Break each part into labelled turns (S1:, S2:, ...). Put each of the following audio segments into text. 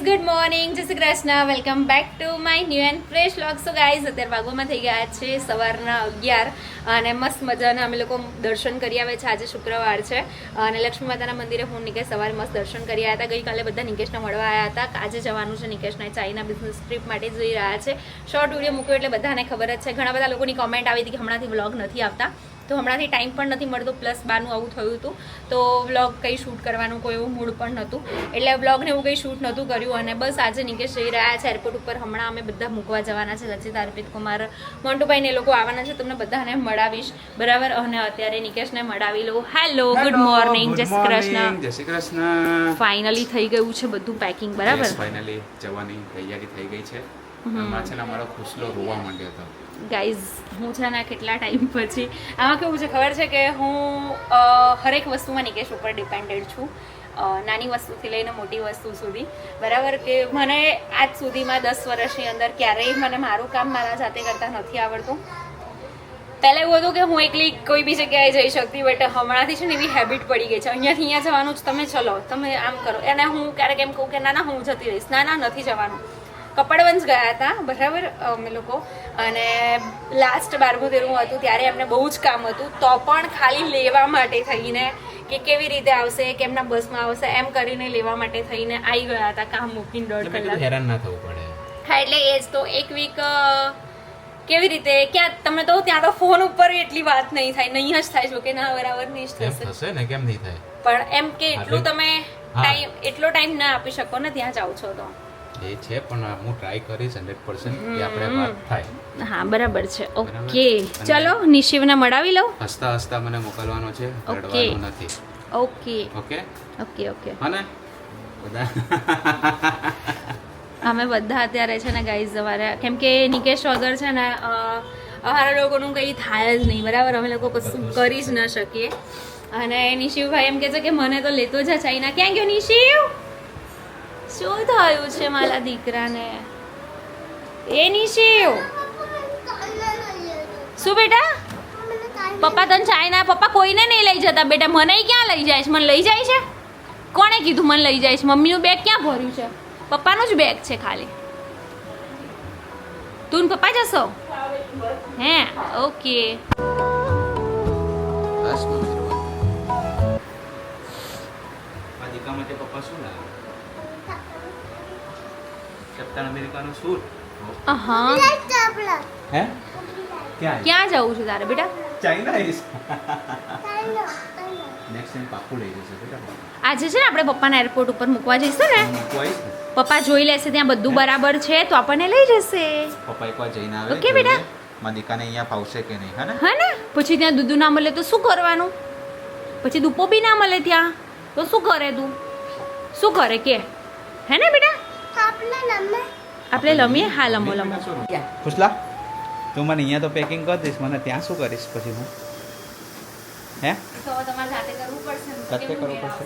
S1: Good morning, જય Shri Krishna. Welcome back to my new and fresh vlog. So guys, અત્યારે વાગવામાં થઈ ગયા છે સવારના 11 અને મસ્ત મજાના અમે લોકો દર્શન કરી આવે છે. આજે શુક્રવાર છે અને લક્ષ્મી માતાના મંદિરે હું નિકેશ સવારે મસ્ત દર્શન કરી આવ્યા હતા. ગઈકાલે બધા નિકેશને મળવા આવ્યા હતા. આજે જવાનું છે નિકેશના ચાઇના બિઝનેસ ટ્રીપ માટે જઈ રહ્યા છે. શોર્ટ વિડીયો મૂક્યો એટલે બધાને ખબર જ છે. ઘણા બધા લોકોની કોમેન્ટ આવી હતી કે હમણાંથી વ્લોગ નથી આવતા, તો હમણાંથી ટાઈમ પણ નથી મળતો, પ્લસ બાનું આવું થયું હતું તો વ્લોગ કંઈ શૂટ કરવાનું કોઈ એવું મૂડ પણ નહોતું, એટલે વ્લોગને એવું કંઈ શૂટ નહોતું કર્યું. અને બસ આજે નિકેશ જઈ રહ્યા છે એરપોર્ટ ઉપર. હમણાં અમે બધા મૂકવા જવાના છે. રચિતા, અર્પિત કુમાર, મોન્ટુભાઈ ને એ લોકો આવવાના છે. તમને બધાને મળાવીશ, બરાબર. અને અત્યારે નિકેશને મળાવી લો. હેલો, ગુડ મોર્નિંગ, જય શ્રી કૃષ્ણ.
S2: જય શ્રી કૃષ્ણ.
S1: ફાઇનલી થઈ ગયું છે બધું પેકિંગ, બરાબર.
S2: ફાઇનલી જવાની તૈયારી થઈ ગઈ છે. હમણાં છે ને અમારો ખુશલો રોવા માંડ્યો હતો.
S1: ગાઈઝ, હું છે ને કેટલા ટાઈમ પછી, આમાં કેવું છે ખબર છે કે હું હરેક વસ્તુમાં નિકેશ ઉપર ડિપેન્ડેડ છું, નાની વસ્તુથી લઈને મોટી વસ્તુ સુધી, બરાબર. કે મને આજ સુધીમાં 10 વર્ષની અંદર ક્યારેય મને મારું કામ મારા જાતે કરતા નથી આવડતું. પહેલાં એવું હતું કે હું એકલી કોઈ બી જગ્યાએ જઈ શકતી, બટ હમણાંથી છે ને એવી હેબિટ પડી ગઈ છે. અહીંયાથી અહીંયા જવાનું જ, તમે ચલો, તમે આમ કરો. અને હું ક્યારેક એમ કહું કે ના હું જતી રહીશ. ના નથી જવાનું. કપડવંજ ગયા હતા, બરાબર, અમે લોકો. અને લાસ્ટ 12મું હતું ત્યારે એમને બહુ જ કામ હતું, તો પણ ખાલી લેવા માટે થઈને કે કેવી રીતે આવશે, કેમના બસમાં આવશે, એમ કરીને લેવા માટે થઈને આવી ગયા હતા. કામ મૂકીને 1.5 કલાક.
S2: હેરાન ના થવું પડે.
S1: હા, એટલે એ જ તો. એક વીક કેવી રીતે, ક્યાં તમે તો ત્યાં તો ફોન ઉપર એટલી વાત નહીં થાય, નહીં જ થાય. જો કે ના, બરાબર નહીં જ
S2: થશે ને, કેમ નહીં થાય?
S1: પણ એમ કે એટલું તમે એટલો ટાઈમ ના આપી શકો ને, ત્યાં જાઓ છો તો.
S2: એ છે, પણ હું ટ્રાય કરીશ 100% કે આપણે વાત થાય.
S1: હા, બરાબર છે. ઓકે, ચલો નિશિવને મળાવી લઉં.
S2: હસતા હસતા મને મોકલવાનો છે, રડવાનું નથી.
S1: Okay
S2: okay
S1: okay okay.
S2: અને બધા
S1: અમે બધા અત્યારે છે ને ગાઈઝ સવારે, કેમ કે નિકેશ વગર છે ને અમારા લોકોનું કંઈ થાય જ નહીં, બરાબર. અમે લોકો કશું કરી જ ન શકીએ. અને નિશિવભાઈ એમ કહે છે કે મને તો લેતો જ ચાઇના. ક્યાં ગયો નિશિવ? શું થયું છે મારા દીકરાને? એ નિશિવ, શું બેટા? પપ્પા તને ચાઇના, પપ્પા કોઈને નહીં લઈ જતા બેટા. મને ક્યાં લઈ જાય છે? મને લઈ જાય છે? કોણે કીધું મને લઈ જાય છે? મમ્મીનું બેગ ક્યાં ભર્યું છે? પપ્પાનું જ બેગ છે ખાલી. તું ને પપ્પા જશો? હે, ઓકે.
S2: બસ આ દીકા માટે પપ્પા શું લાવે? કેપ્ટન અમેરિકાનું સૂટ.
S1: હા,
S2: હે?
S1: ક્યાં જવું છે તારે બેટા?
S2: ચાઇના નેક્સ્ટ ટાઈમ પાકું લઈ જશે બેટા.
S1: આજે છે ને આપણે પપ્પાના એરપોર્ટ ઉપર મૂકવા જઈશું ને,
S2: મૂકવાઈશ ને.
S1: પપ્પા જોઈ લેશે ત્યાં બધું બરાબર છે તો આપણને લઈ જશે.
S2: પપ્પા એકવાર જઈને આવે.
S1: ઓકે બેટા.
S2: મારી દીકાને અહીંયા ફાવશે કે નહીં, હે ને?
S1: હા ને. પછી ત્યાં દૂધ ના મળે તો શું કરવાનું? પછી દૂપો બી ના મળે ત્યાં તો શું કરે તું? શું કરે કે, હે ને બેટા? આપણે લમીએ. હા, લમો.
S2: ખુશલા, તું મને અહીંયા તો પેકિંગ કરી દઈશ, મને ત્યાં શું કરીશ પછી હું? હે?
S1: તો તમારે જાતે કરવું પડશે ને.
S2: જાતે કરવું પડશે.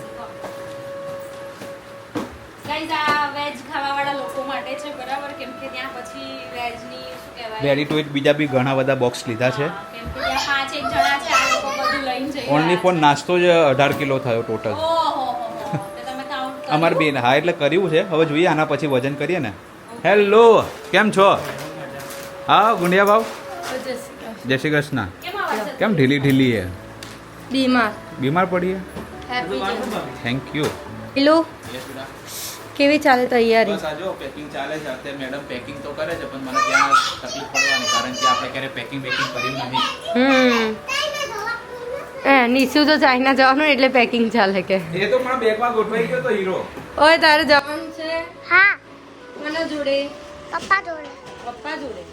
S1: ગાઈઝ, આ વેજ ખાવાવાળા લોકો માટે છે, બરાબર. કેમ કે ત્યાં પછી વેજની શું કહેવાય,
S2: રેડી ટુ ઇટ બીજા બી ઘણા બધા બોક્સ લીધા છે.
S1: કેમ કે ત્યાં 5 એક જણા છે, આ લોકો બધું લઈને જઈ રહ્યા
S2: ઓનલી
S1: છે.
S2: ફોર નાસ્તો જ 18 કિલો થયો ટોટલ.
S1: ઓહો, તો તમે કાઉન્ટ કરો.
S2: અમાર બેન, હા, એટલે કર્યું છે. હવે જોઈએ આના પછી વજન કરીએ ને. હેલો, કેમ છો? હા ગુંડિયા ભાવ, જય શ્રી કૃષ્ણ.
S1: કેમ આવાજ છે?
S2: કેમ ઢીલી હે? બીમાર પડી હે?
S1: Happy
S2: thank you.
S3: હેલો, કેવી ચાલે તૈયારી?
S2: બસ આ જો પેકિંગ ચાલે છે. અત્યારે મેડમ પેકિંગ તો કરે છે, પણ મને ત્યાં તકલીફ પડવાની, કારણ કે આપણે ક્યારે પેકિંગ કર્યું નથી.
S3: નિશુ તો ચાઇના જવાનું એટલે પેકિંગ ચાલે કે.
S2: એ તો પણ બેગમાં ગોઠવાઈ ગયો તો હીરો.
S3: ઓય, તારે જવાનું છે?
S4: હા,
S3: કોના જોડે?
S4: પપ્પા જોડે.
S3: પપ્પા જોડે.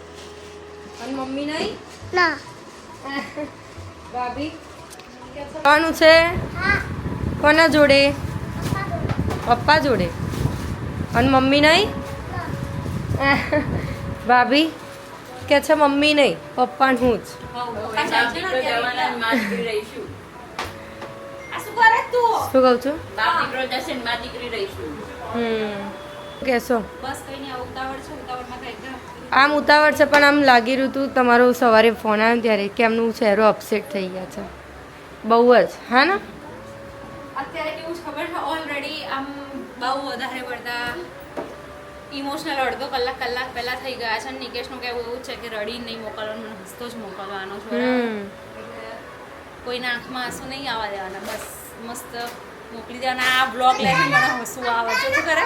S3: અને મમ્મી નહીં?
S4: ના.
S3: ભાભી જવાનું છે?
S4: હા,
S3: કોના જોડે?
S4: પપ્પા જોડે.
S3: પપ્પા જોડે. અને મમ્મી નહીં? ભાભી કે છે મમ્મી નહીં, પપ્પા હું જ. શું કહું છું? કેશો આમ ઉતાવળ છે, પણ આમ લાગી રહ્યું હતું તમારો સવારે ફોન આવ્યો ત્યારે કે એમનું ચહેરો અપસેટ થઈ ગયા છે બહુ જ. હા ને?
S1: અત્યારે કેવું ખબર છે, ઓલરેડી આમ બહુ વધારે પડતા ઇમોશનલ અડધો કલાક પહેલા થઈ ગયા છે. નિકેશનું કહેવું એવું છે કે રડી નહીં મોકલવાનું, મને હસતો જ મોકલવાનો છે. એટલે કોઈના આંખમાં આંસુ નહીં આવવા દેવાના, બસ મસ્ત મોકલી દેવાના. આ બ્લોગ લઈને મને હસવું આવે છે. શું કરે?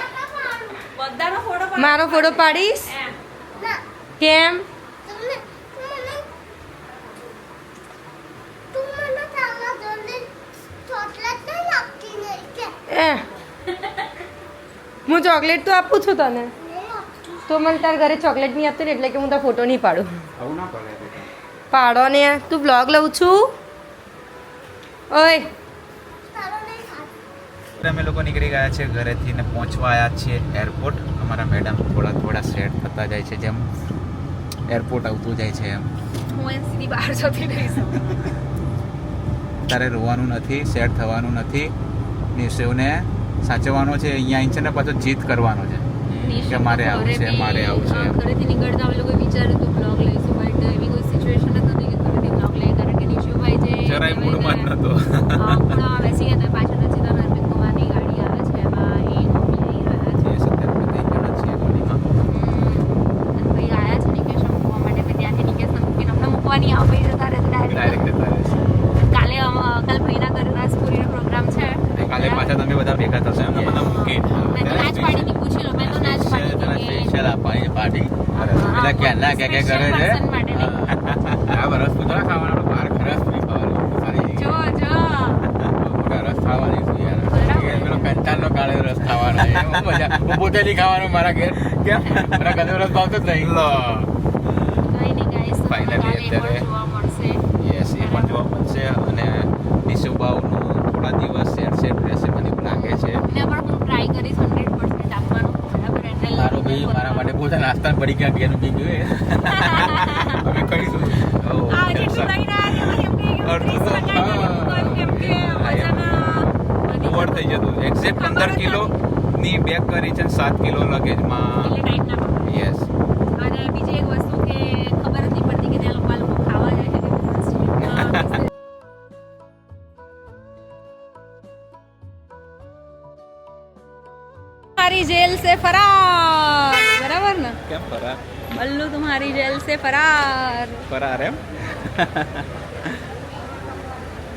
S1: બધાનો ફોટો પાડ.
S3: મારો ફોટો પાડીશ
S1: એમ.
S4: ના
S3: કેમ?
S4: તમને તું મને તારા જોડે ચોકલેટ નહીં આપતી નહીં કે
S3: એ હું ચોકલેટ તો આપું છું તને,
S4: નહીં આપતી.
S3: તો મને તાર ઘરે ચોકલેટ નહીં આપતી ને એટલે કે હું તાર ફોટો નહીં પાડું.
S2: આવું ના કરે
S3: પાડો ને, તું બ્લોગ લઉં છું. ઓય
S4: તારો નહીં ખાતી.
S2: અમે લોકો નીકળી ગયા છે ઘરેથી ને પહોંચવા આવ્યા છીએ એરપોર્ટ. અમારા મેડમ થોડા સેટ થતા જાય છે, જેમ એરપોર્ટ આવતું જાય છે એમ.
S1: હું એ સીધી બહાર જતી રહીશ.
S2: તારે રોવાનું નથી, સેટ થવાનું નથી, નિશેવને સાચવવાનો છે. અહીંયા છે ને પાછો જીત કરવાનો છે કે મારે આવું છે, મારે આવું છે.
S1: ઘરેથી નીકળતા અમે લોકો વિચાર્યું તો બ્લોગ લઈશું, બટ એવી કોઈ સિચ્યુએશન જ નથી કે ઘરેથી બ્લોગ લઈએ, કારણ કે નિશુભાઈ જે
S2: જરાય મૂડમાં જ નહોતો.
S1: હમણાં બેસી ગયા હતા. પાછળ નથી તો નરમિત કુમારની ગાડી આવે છે, એમાં એ મમ્મી લઈ રહ્યા છે.
S2: એ સત્યારે બધા ગયા છીએ ગાડીમાં.
S1: અને ભાઈ આવ્યા છે નિકેશને મૂકવા માટે. મેં ત્યાંથી નિકેશને મૂકીને હમણાં મૂકવા નહીં આવે, ભાઈ જતા રહે
S2: ડાયરેક્ટ
S1: ડાયરેક્ટ.
S2: જતા રહેશે.
S1: કાલે કાલ ભાઈના ઘરે રાસપુરીનો પ્રોગ્રામ છે.
S2: કાલે પાછા તમે બધા ભેગા થશે એમને બધા મૂકી.
S1: મેં તો ના જ પાડી હતી, પૂછી લો. મેં તો ના જ પાડી હતી કે
S2: સ્પેશિયલ આપવાની પાર્ટી. પેલા ક્યારના કે કરે છે
S1: Special person માટે નહીં.
S2: આ વરસ તો ના ખાવાનું, બહાર ખરસ નહીં ખાવાનું. સારી
S1: જો જો
S2: રસ ખાવાની છે યાર. એ પેલો કંચાલનો કાળો રસ ખાવાનો. એમાં મજા. હું પોતે નહીં ખાવાનું મારા ઘેર. કેમ? મારા ગંદો રસ ભાવતો જ નહીં.
S1: કઈ નહીં ગાઈસ,
S2: Finally
S1: કાલે એ પણ
S2: અત્યારે
S1: જોવા મળશે.
S2: યસ, એ પણ જોવા મળશે. અને નિશુબાઉનું થોડા દિવસ સેટ રહેશે મને એવું લાગે છે.
S1: ને પણ હું ટ્રાય કરીશ 100% આપવાનું, બરાબર? એટલે
S2: મારો ભાઈ મારા માટે પોતા નાસ્તા પડી ગયા ઘેરનું બી ગયું અમે કહીશું.
S1: આ જેટલું લઈને આવ્યા કેમ કે
S2: અડધું તો,
S1: 30 ટકા જેટલું કેમ કે વજન વધી
S2: ઓવર થઈ જતું. એક્ઝેક્ટ 15 કિલોની બેગ કરી છે, 7 કિલો લગેજમાં.
S1: એટલે ટાઈટ ના પડે.
S2: યસ.
S1: અને બીજી એક વસ્તુ કે ખબર જ નહીં પડતી કે ત્યાં લોકો ખાવા જાય છે કે business. तुम्हारी जेल से फरार, बराबर ना?
S2: કેમ ફરાર?
S1: बल्लू तुम्हारी जेल से फरार,
S2: ફરાર એમ?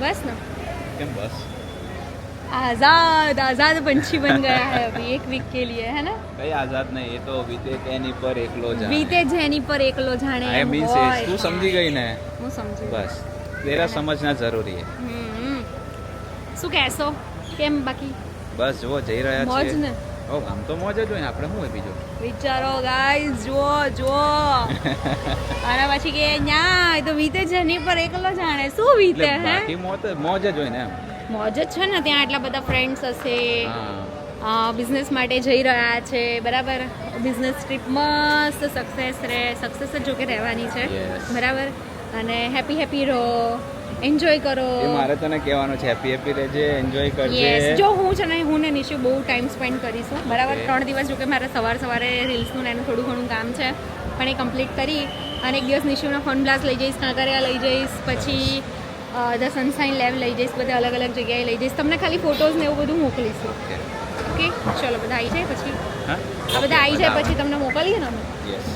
S1: बस ना?
S2: કેમ બસ?
S1: आजाद आजाद पंछी बन गया है अभी एक वीक के लिए, है ना?
S2: કઈ આઝાદ નહીં, એ તો વીતે એની પર એકલો જાણે.
S1: बीते जेनी पर एकलो जाने
S2: આઈ મીન્સ
S1: હોય.
S2: તું સમજી ગઈ ને,
S1: હું સમજી.
S2: બસ તેરા સમજના જરૂરી હે.
S1: શું કહેશો? કેમ બાકી
S2: બસ જો જઈ રહ્યા
S1: મોજ
S2: છીએ.
S1: ને?
S2: ઓ આમ તો મોજ જ હોય ને, આપણે શું હોય બીજું.
S1: વિચારો ગાઈસ, જુઓ જુઓ. અને પછી કે ન્યા એ તો વીતે જેની પર એકલો જાણે. શું વીતે
S2: એટલે
S1: હે?
S2: બાકી મોજ જ હોય ને એમ.
S1: મોજ જ છે ને, ત્યાં એટલા બધા ફ્રેન્ડ્સ હશે.
S2: હા.
S1: બિઝનેસ માટે જઈ રહ્યા છે, બરાબર? બિઝનેસ ટ્રીપ મસ્ત સક્સેસ જ જો કે રહેવાની છે,
S2: Yes.
S1: બરાબર? અને હેપી હેપી રહો, એન્જોય કરો.
S2: એ મારે તને કહેવાનું છે, હેપી હેપી રહેજે, એન્જોય કરજે.
S1: યસ, જો હું છે ને, હું ને નિશુ બહુ ટાઈમ સ્પેન્ડ કરીશું, બરાબર?
S2: Okay.
S1: 3 દિવસ જો કે મારે સવારે રીલ્સનું ને એનું થોડું ઘણું કામ છે, પણ એ કમ્પ્લીટ કરી અને એક દિવસ નિશુના ફન બ્લાસ્ટ લઈ જઈશ, કાંકરિયા લઈ જઈશ, પછી ધ સનશાઇન લેબ લઈ જઈશ, બધા અલગ અલગ જગ્યાએ લઈ જઈશ. તમને ખાલી ફોટોઝ ને એવું બધું મોકલીશું.
S2: Okay.
S1: ઓકે, ચલો બધા આવી જાય પછી,
S2: હા?
S1: આ બધા આવી જાય પછી તમને મોકલીએ ને અમે.
S2: Yes.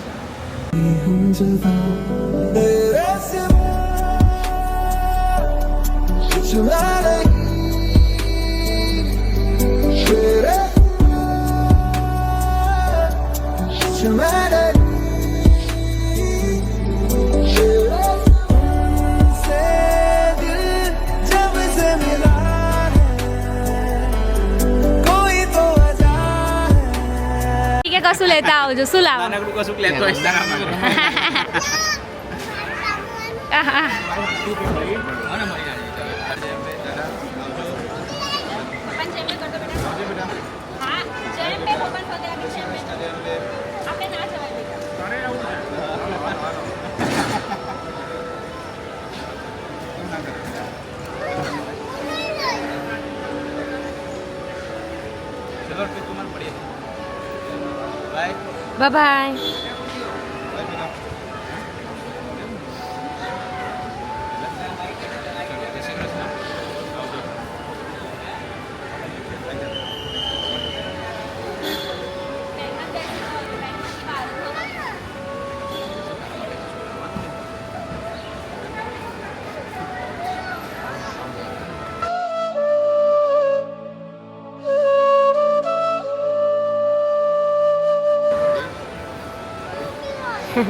S1: ઠીક છે, કશું લેતા આવજો. શું લાવો?
S2: નાનકડું કશુંક લેતો આવીશ તારા માટે. ચલો फिर तुम्हारे बढ़िया बाय
S3: બાય બાય.
S2: ચલો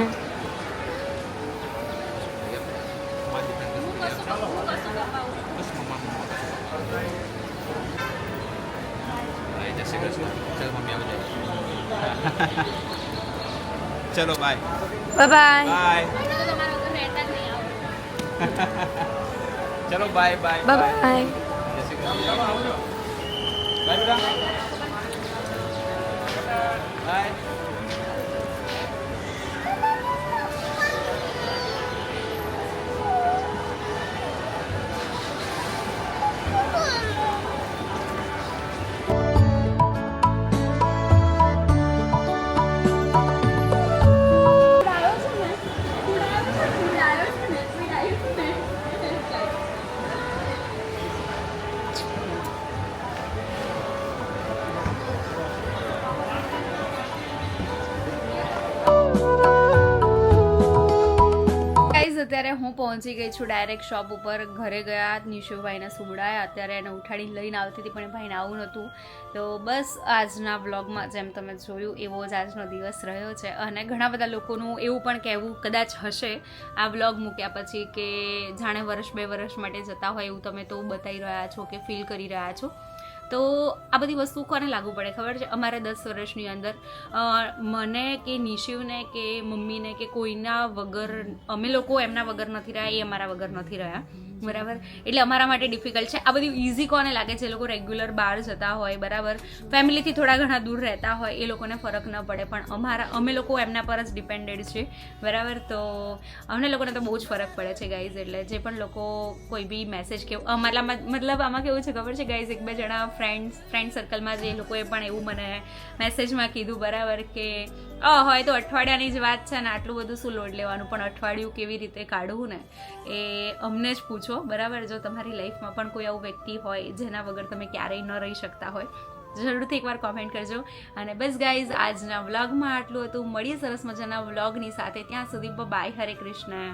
S2: બાય
S3: બાય
S2: બાય ચલો બાય બાય
S3: બાય
S2: જય શ્રી કૃષ્ણ બાય બેટા બાય
S1: અત્યારે હું પહોંચી ગઈ છું ડાયરેક્ટ શોપ ઉપર. ઘરે ગયા, નિશુભાઈને સુવડાયા, અત્યારે એને ઉઠાડીને લઈને આવતી હતી પણ ભાઈને આવું નહોતું. તો બસ આજના વ્લોગમાં જેમ તમે જોયું એવો જ આજનો દિવસ રહ્યો છે. અને ઘણા બધા લોકોનું એવું પણ કહેવું કદાચ હશે આ વ્લોગ મૂક્યા પછી કે જાણે વર્ષ 2 વર્ષ માટે જતા હોય એવું તમે તો બતાવી રહ્યા છો કે ફીલ કરી રહ્યા છો. તો આ બધી વસ્તુ કોને લાગુ પડે ખબર છે? અમારે 10 વર્ષની અંદર મને કે નિશિવને કે મમ્મીને કે કોઈના વગર અમે લોકો એમના વગર નથી રહ્યા, એ અમારા વગર નથી રહ્યા, બરાબર? એટલે અમારા માટે ડિફિકલ્ટ છે. આ બધું ઇઝી કોને લાગે છે? એ લોકો રેગ્યુલર બહાર જતા હોય, બરાબર, ફેમિલીથી થોડા ઘણા દૂર રહેતા હોય, એ લોકોને ફરક ન પડે. પણ અમે લોકો એમના પર જ ડિપેન્ડેડ છે, બરાબર? તો અમને લોકોને તો બહુ જ ફરક પડે છે ગાઈઝ. એટલે જે પણ લોકો કોઈ બી મેસેજ કે મતલબ આમાં કેવું છે ખબર છે ગાઈઝ? 1-2 જણા ફ્રેન્ડ સર્કલમાં જે લોકોએ પણ એવું મને મેસેજમાં કીધું, બરાબર, કે હોય તો અઠવાડિયાની જ વાત છે ને, આટલું બધું શું લોડ લેવાનું, પણ અઠવાડિયું કેવી રીતે કાઢવું ને એ અમને જ પૂછો, બરાબર? જો તમારી લાઈફમાં પણ કોઈ આવું વ્યક્તિ હોય જેના વગર તમે ક્યારેય ન રહી શકતા હોય, જરૂરથી એકવાર કોમેન્ટ કરજો. અને બસ ગાઈઝ, આજના વ્લોગમાં આટલું હતું. મળીએ સરસ મજાના વ્લોગની સાથે. ત્યાં સુધી બાય, હરે કૃષ્ણ.